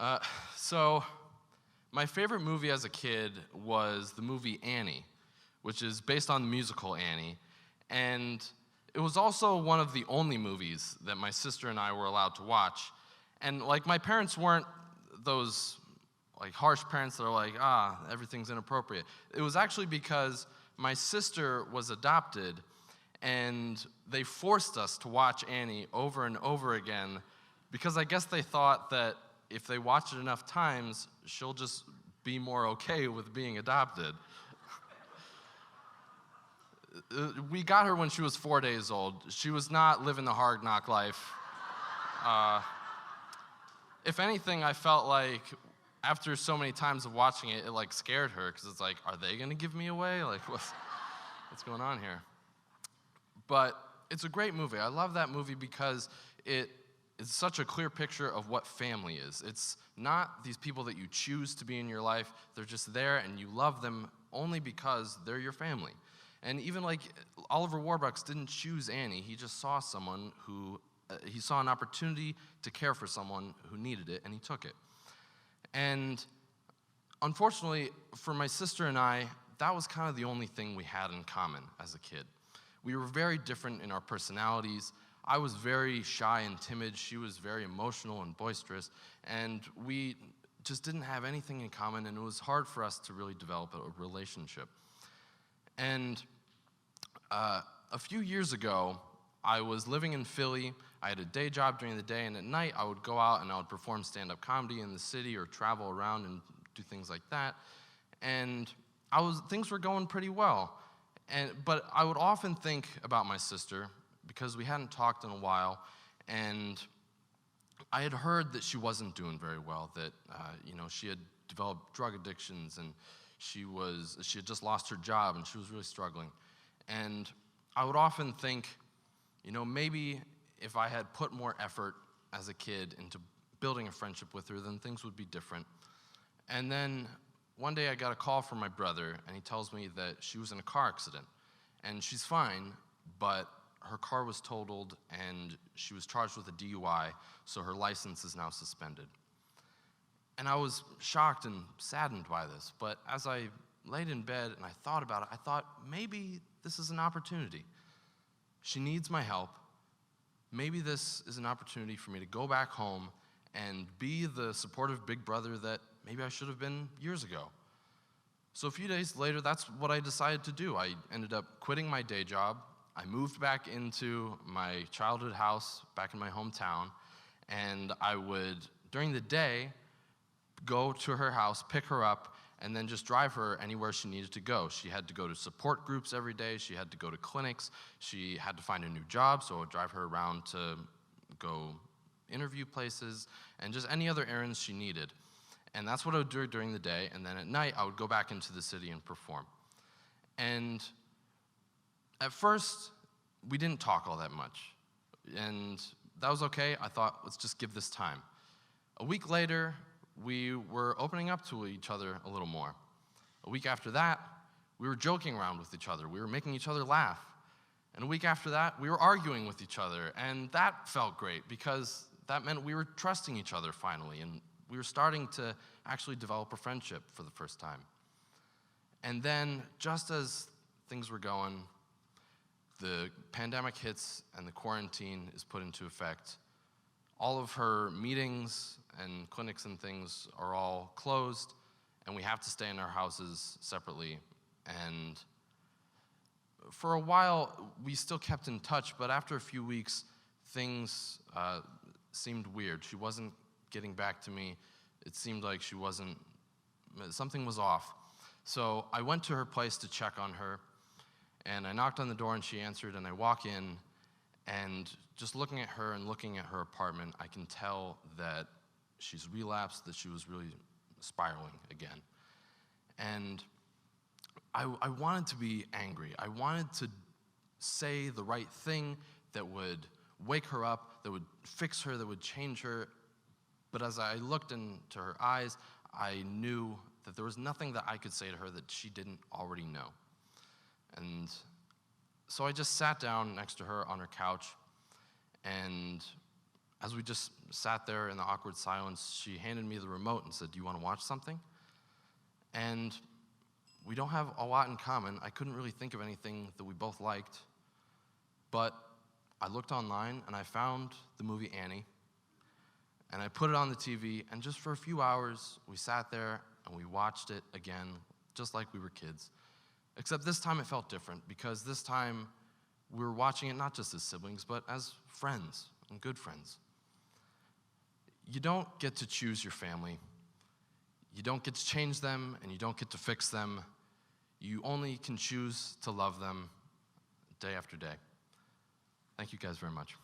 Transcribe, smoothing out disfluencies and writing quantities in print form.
Uh, so, my favorite movie as a kid was the movie Annie, which is based on the musical Annie. And it was also one of the only movies that my sister and I were allowed to watch. And like my parents weren't those like harsh parents that are like, everything's inappropriate. It was actually because my sister was adopted and they forced us to watch Annie over and over again because I guess they thought that if they watch it enough times, she'll just be more okay with being adopted. We got her when she was 4 days old. She was not living the hard knock life. If anything, I felt like after so many times of watching it, it like scared her because it's like, are they gonna give me away? Like, what's going on here? But it's a great movie. I love that movie because it's such a clear picture of what family is. It's not these people that you choose to be in your life. They're just there and you love them only because they're your family. And even like Oliver Warbucks didn't choose Annie. He just saw someone who, he saw an opportunity to care for someone who needed it and he took it. And unfortunately for my sister and I, that was kind of the only thing we had in common as a kid. We were very different in our personalities. I was very shy and timid. She was very emotional and boisterous. And we just didn't have anything in common, and it was hard for us to really develop a relationship. And a few years ago, I was living in Philly. I had a day job during the day, and at night I would go out and I would perform stand-up comedy in the city or travel around and do things like that. And things were going pretty well. But I would often think about my sister because we hadn't talked in a while, and I had heard that she wasn't doing very well, that she had developed drug addictions, and she had just lost her job, and she was really struggling. And I would often think, maybe if I had put more effort as a kid into building a friendship with her, then things would be different. And then one day I got a call from my brother, and he tells me that she was in a car accident. And she's fine, but her car was totaled, and she was charged with a DUI, so her license is now suspended. And I was shocked and saddened by this, but as I laid in bed and I thought about it, I thought, maybe this is an opportunity. She needs my help. Maybe this is an opportunity for me to go back home and be the supportive big brother that maybe I should have been years ago. So a few days later, that's what I decided to do. I ended up quitting my day job. I moved back into my childhood house back in my hometown, and I would, during the day, go to her house, pick her up, and then just drive her anywhere she needed to go. She had to go to support groups every day. She had to go to clinics. She had to find a new job, so I would drive her around to go interview places and just any other errands she needed. And that's what I would do during the day, and then at night, I would go back into the city and perform. And at first, we didn't talk all that much, and that was okay. I thought, let's just give this time. A week later, we were opening up to each other a little more. A week after that, we were joking around with each other. We were making each other laugh. And a week after that, we were arguing with each other, and that felt great because that meant we were trusting each other finally, and we were starting to actually develop a friendship for the first time. And then, just as things were going, the pandemic hits and the quarantine is put into effect. All of her meetings and clinics and things are all closed, and we have to stay in our houses separately. And for a while, we still kept in touch, but after a few weeks, things seemed weird. She wasn't getting back to me. It seemed like something was off. So I went to her place to check on her, and I knocked on the door and she answered, and I walk in, and just looking at her and looking at her apartment, I can tell that she's relapsed, that she was really spiraling again. And I wanted to be angry. I wanted to say the right thing that would wake her up, that would fix her, that would change her. But as I looked into her eyes, I knew that there was nothing that I could say to her that she didn't already know. And so I just sat down next to her on her couch, and as we just sat there in the awkward silence, she handed me the remote and said, "Do you want to watch something?" And we don't have a lot in common. I couldn't really think of anything that we both liked, but I looked online and I found the movie Annie, and I put it on the TV, and just for a few hours, we sat there and we watched it again, just like we were kids. Except this time it felt different, because this time we were watching it not just as siblings, but as friends and good friends. You don't get to choose your family. You don't get to change them, and you don't get to fix them. You only can choose to love them day after day. Thank you guys very much.